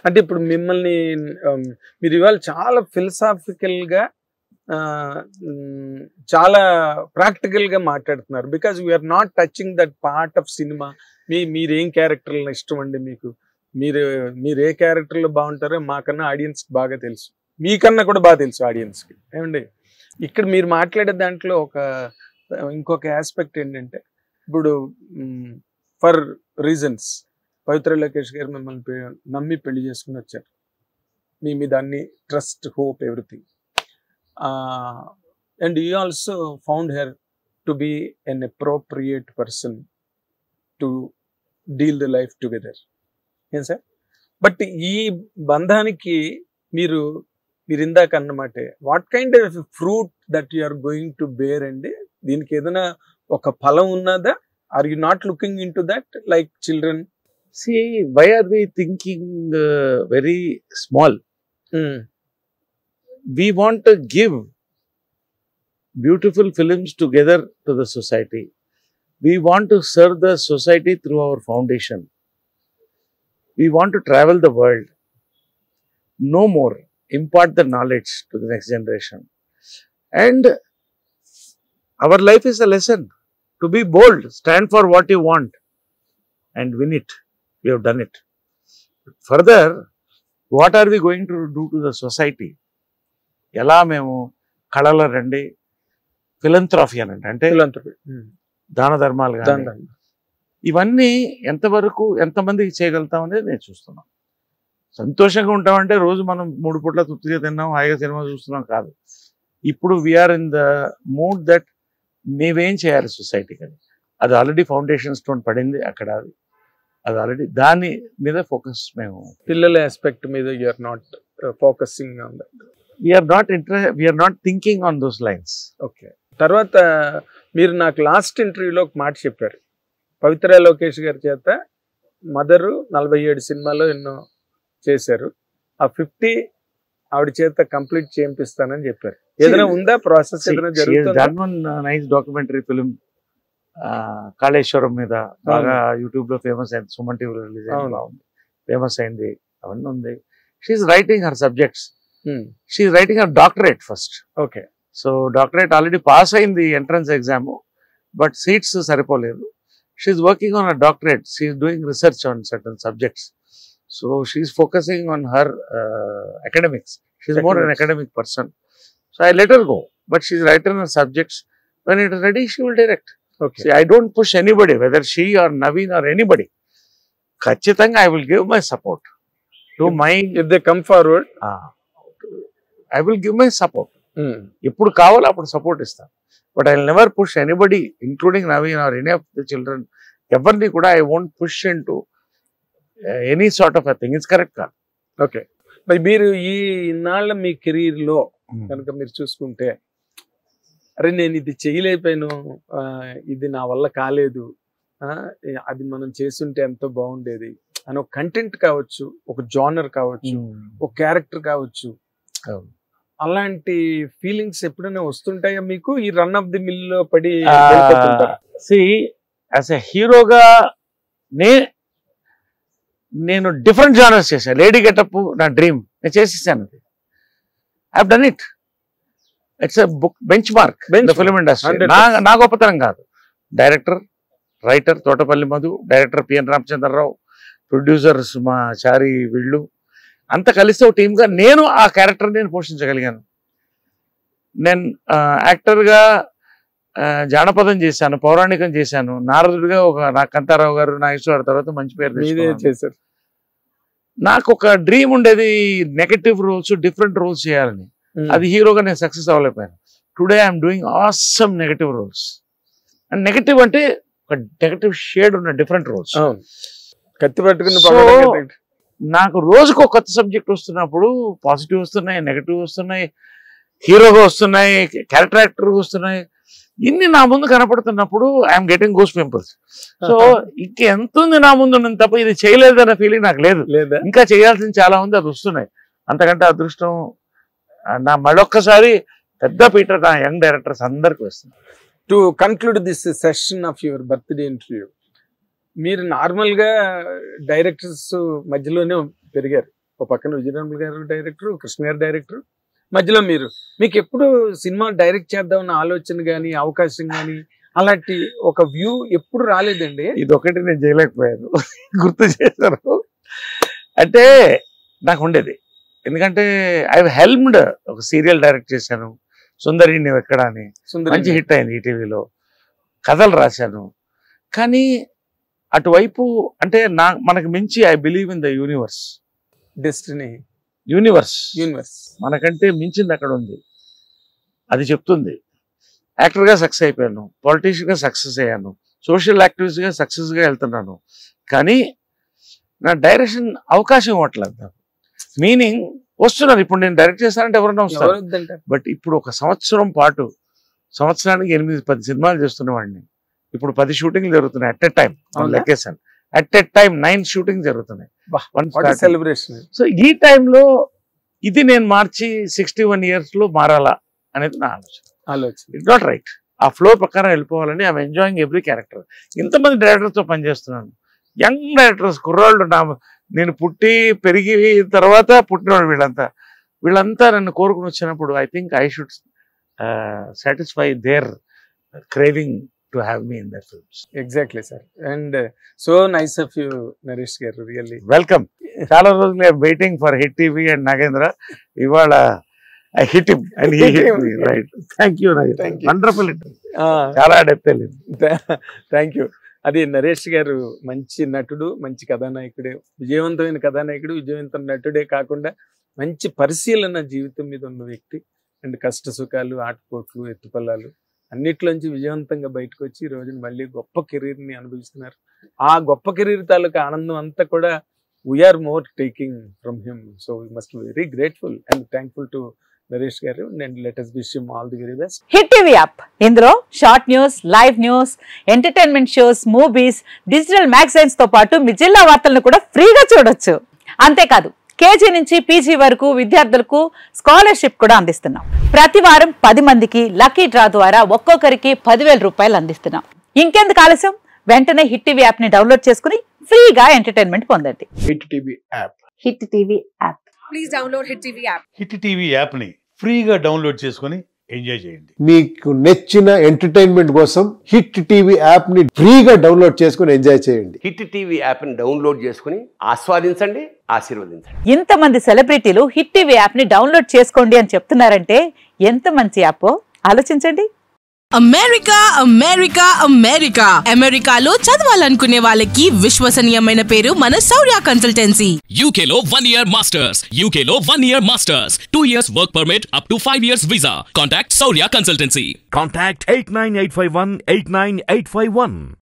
అంటే ఇప్పుడు మిమ్మల్ని మీరు ఇవాళ చాలా ఫిలసాఫికల్గా చాలా ప్రాక్టికల్గా మాట్లాడుతున్నారు. Because we are not touching that part of cinema. మీరేం క్యారెక్టర్లు ఇష్టం అండి మీకు? మీరు ఏ క్యారెక్టర్లో బాగుంటారో మాకన్నా ఆడియన్స్కి బాగా తెలుసు, మీకన్నా కూడా బాగా తెలుసు ఆడియన్స్కి. ఏమండి ఇక్కడ మీరు మాట్లాడే దాంట్లో ఇంకొక ఆస్పెక్ట్ ఏంటంటే, ఇప్పుడు ఫర్ రీజన్స్ పవిత్ర లోకేష్ గారు మిమ్మల్ని నమ్మి పెళ్లి చేసుకుని వచ్చారు. మీ మీద అన్ని trust, hope, everything. And you also found her to be an appropriate person to deal the life together. ఏం సార్? బట్ ఈ బంధానికి మీరు ఇందాక అన్నమాట, what kind of fruit that you are going to bear అండి? దీనికి ఏదైనా ఒక ఫలం ఉన్నదా? Are you not looking in to that like children? See, why are we thinking very small? We want to give beautiful films together to the society. We want to serve the society through our foundation. We want to travel the world. No more. Impart the knowledge to the next generation. And our life is a lesson. To be bold. Stand for what you want. And win it. We have done it. Further, what are we going to do to the society? ఎలా మేము కళల రండి ఫిలంథ్రఫీ అనండి, అంటే దాన ధర్మాలు కానీ ఇవన్నీ ఎంతవరకు ఎంతమందికి చేయగలుగుతాం అనేది నేను చూస్తున్నాం. సంతోషంగా ఉంటామంటే రోజు మనం 3 పూట్ల తృప్తిగా తిన్నాం, హాయిగా సినిమా చూస్తున్నాం కాదు. ఇప్పుడు we are in the mood that మేమేం చేయాలి సొసైటీకి అని. అది ఆల్రెడీ ఫౌండేషన్ స్టోన్ పడింది అక్కడ. అది ఆల్రెడీ దాని మీద ఫోకస్. మేము పిల్లల ఆస్పెక్ట్ మీద you are not focusing on that. We are not thinking on those lines. Okay. తర్వాత మీరు నాకు లాస్ట్ ఇంటర్వ్యూలో ఒక మాట చెప్పారు, పవిత్ర లోకేష్ గారి చేత మదరు 47 సినిమాలో ఎన్నో చేశారు, ఆ 50 ఆవిడ చేత కంప్లీట్ చేపిస్తానని చెప్పారు. ఏదైనా ఉందా ప్రాసెస్? ఏదైనా జరుగుతుందా? నైస్ డాక్యుమెంటరీ ఫిల్మ్ కాళేశ్వరం మీద బాగా యూట్యూబ్ లో ఫేమస్ అయింది, సుమన్ టీవీలో రిలీజ్ అయింది, బాగుంది, ఫేమస్ అయింది, అవన్నీ ఉంది. She is writing her subjects. She is writing her doctorate first. Okay. So doctorate already pass అయింది ఎంట్రన్స్ ఎగ్జామ్, బట్ సీట్స్ సరిపోలేదు. She is working on a doctorate. She is doing research on certain subjects. So she is focusing on her academics. She's more an academic person. So I let her go, but she's written her subjects. When it is ready, she will direct. Okay. See, I don't push anybody, whether she or Naveen or anybody. Khachitanga, I will give my support to my. If they come forward, I will give my support. Ippudu kavala appudu support istam. But I will never push anybody, including Naveen or any of the children. Everni kuda I won't push into any sort of a thing. It's correct. Okay. మరి మీరు ఈ ఇన్నాళ్ళ మీ కెరీర్లో కనుక మీరు చూసుకుంటే, అరే నేను ఇది చేయలేకపోయాను, ఇది నా వల్ల కాలేదు, అది మనం చేస్తుంటే ఎంతో బాగుండేది అని ఒక కంటెంట్ కావచ్చు, ఒక జానర్ కావచ్చు, ఒక క్యారెక్టర్ కావచ్చు, అలాంటి ఫీలింగ్స్ ఎప్పుడైనా వస్తుంటాయా మీకు ఈ రన్ ఆఫ్ ది మిల్ లో పడి? యాజ్ ఎ హీరోగా నేను డిఫరెంట్ జానర్స్ చేశాను. లేడీ గెటప్ నా డ్రీమ్, నేను చేసేసాను. I have done it. It's a book benchmark the film industry. నా గొప్పతనం కాదు. Director, writer Thotapalli Madhu, director P N Ramachandra Rao, producers మా చారి వీళ్ళు అంతా కలిసి ఒక టీమ్గా నేను ఆ క్యారెక్టర్ నేను పోషించగలిగాను. నేను యాక్టర్గా జానపదం చేశాను, పౌరాణికం చేశాను, నారదుడిగా నా కాంతారావు గారు, నాగేశ్వరరావు తర్వాత మంచి పేరు చేశారు. నాకు ఒక డ్రీమ్ ఉండేది, నెగటివ్ రోల్స్, డిఫరెంట్ రోల్స్ చేయాలని. అది హీరోగా నేను సక్సెస్ అవ్వలేకపోయాను. Today I'm doing awesome negative roles. And negative అంటే ఒక నెగటివ్ షేడ్ ఉన్న డిఫరెంట్ రోల్స్. కత్తి పట్టుకుని నాకు రోజుకు ఒక కొత్త సబ్జెక్ట్ వస్తున్నప్పుడు పాజిటివ్ వస్తున్నాయి, నెగటివ్ వస్తున్నాయి, హీరోగా వస్తున్నాయి, క్యారెక్టర్ యాక్టర్గా వస్తున్నాయి. ఇన్ని నా ముందు కనపడుతున్నప్పుడు I'm getting goose pimples. So ఇంకెంత ఉంది నా ముందు ఉన్నది తప్ప ఇది చేయలేదన్న ఫీలింగ్ నాకు లేదు. ఇంకా చేయాల్సింది చాలా ఉంది, అది వస్తున్నాయి. అంతకంటే అదృష్టం నా మళ్ళొక్కసారి పెద్ద పీటర్ నా యంగ్ డైరెక్టర్స్ అందరికి వస్తుంది. To conclude this session of your birthday interview, మీరు నార్మల్గా డైరెక్టర్స్ మధ్యలోనే పెరిగారు. ఒక పక్కన విజయరామన్ గారు డైరెక్టర్, కృష్ణ గారు డైరెక్టర్, మధ్యలో మీకు ఎప్పుడు సినిమా డైరెక్ట్ చేద్దామన్న ఆలోచన కానీ అవకాశం కానీ అలాంటి ఒక వ్యూ ఎప్పుడు రాలేదండి? ఇది ఒకటి నేను చేయలేకపోయాను. గుర్తు చేశారు. అంటే నాకు ఉండేది, ఎందుకంటే ఐ హెల్మ్డ్. ఒక సీరియల్ డైరెక్ట్ చేశాను, సుందరి నువ్వు ఎక్కడ అని, మంచి హిట్ అయింది ఈటీవీలో. కథలు రాశాను. కానీ అటువైపు అంటే మనకు మించి I believe in the universe, destiny, universe మనకంటే మించింది అక్కడ ఉంది. అది చెప్తుంది. యాక్టర్గా సక్సెస్ అయిపోయాను, పొలిటీషియన్గా సక్సెస్ అయ్యాను, సోషల్ యాక్టివిస్ట్గా సక్సెస్గా వెళ్తున్నాను. కానీ నా డైరెక్షన్ అవకాశం ఇవ్వట్లేదు నాకు. మీనింగ్ వస్తున్నారు. ఇప్పుడు నేను డైరెక్ట్ చేస్తానంటే ఎవరైనా వస్తారు. బట్ ఇప్పుడు ఒక సంవత్సరం పాటు, సంవత్సరానికి 8-10 సినిమాలు చేస్తున్నవాడిని. ఇప్పుడు 10 షూటింగ్లు జరుగుతున్నాయి అట్ ఎ టైం. లెక్కేసాను, అట్ ఎ టైం 9 షూటింగ్ జరుగుతున్నాయి. సెలబ్రేషన్. సో ఈ టైంలో ఇది నేను మార్చి 61 years లో మారాలా అనేది నా ఆలోచన. It's not right. ఆ ఫ్లో ప్రకారం వెళ్ళిపోవాలని ఐఎమ్ ఎంజాయింగ్ ఎవ్రీ క్యారెక్టర్. ఇంతమంది డైరెక్టర్స్తో పనిచేస్తున్నాను, యంగ్ డైరెక్టర్స్, కుర్రాళ్ళు. నేను పుట్టి పెరిగి తర్వాత పుట్టినవాడు వీళ్ళంతా నన్ను కోరుకుని వచ్చినప్పుడు I think I should satisfy their craving to have me in their films. Exactly sir. And so nice of you Naresh గారు, రియల్లీ వెల్కమ్. చాలా రోజులు waiting for hit TV and Nagendra. ఇవాళ I hit him and he hit me. Right. Thank you. Wonderful. చాలా depth. Thank you. అది నరేష్ గారు మంచి నటుడు, మంచి కథానాయకుడే, విజయవంతమైన కథానాయకుడు, విజయవంతమైన నటుడే కాకుండా మంచి పరిశీలన జీవితం మీద ఉన్న వ్యక్తి. అండ్ కష్ట సుఖాలు, ఆటపోట్లు, ఎత్తుపల్లాలు అన్నిట్లోంచి విజయవంతంగా బయటకు వచ్చి ఈ రోజున మళ్ళీ గొప్ప కెరీర్ని అనుభవిస్తున్నారు. ఆ గొప్ప కెరీర్ తాలూకా ఆనందం అంతా కూడా we're more taking from him. So we must be very grateful and thankful to Naresh garu. And let us wish him all the very best. Hit TV app, ఇందులో short news, live news, entertainment shows, movies, digital magazines తో పాటు మీ జిల్లా వార్తలను కూడా ఫ్రీగా చూడొచ్చు. అంతేకాదు KG నుంచి పీజీ వరకు విద్యార్థులకు స్కాలర్షిప్ కూడా అందిస్తున్నాం. ప్రతి వారం 10 మందికి లక్కీ డ్రా ద్వారా ఒక్కొక్కరికి 10,000 రూపాయలు అందిస్తున్నాం. ఇంకెందుకు ఆలస్యం, వెంటనే హిట్ టీవీ యాప్ ని డౌన్లోడ్ చేసుకుని ఫ్రీగా ఎంటర్టైన్మెంట్ పొందండి. Hit TV app. Hit TV app. Please download hit TV app. Hit TV app ని ఫ్రీగా డౌన్లోడ్ చేసుకుని ఎంజాయ్ చేయండి. మీకు నచ్చిన ఎంటర్టైన్మెంట్ కోసం హిట్ టీవీ యాప్ ని ఫ్రీగా డౌన్లోడ్ చేసుకుని ఎంజాయ్ చేయండి. హిట్ టీవీ యాప్ ని డౌన్లోడ్ చేసుకుని ఆస్వాదించండి, ఆశీర్వదించండి. ఇంతమంది సెలబ్రిటీలు హిట్ టీవీ యాప్ ని డౌన్లోడ్ చేసుకోండి అని చెప్తున్నారంటే ఎంత మంచి యాప్ ఆలోచించండి. అమెరికా అమెరికా అమెరికా అమెరికాలో చదవాలనుకునే వాళ్ళకి విశ్వసనీయమైన పేరు మన శౌర్య కన్సల్టెన్సీ. UK లో 1 year masters, UK లో 1 year masters, 2 years work permit up to 5 years visa. Contact Saurya Consultancy. Contact 89851 89851.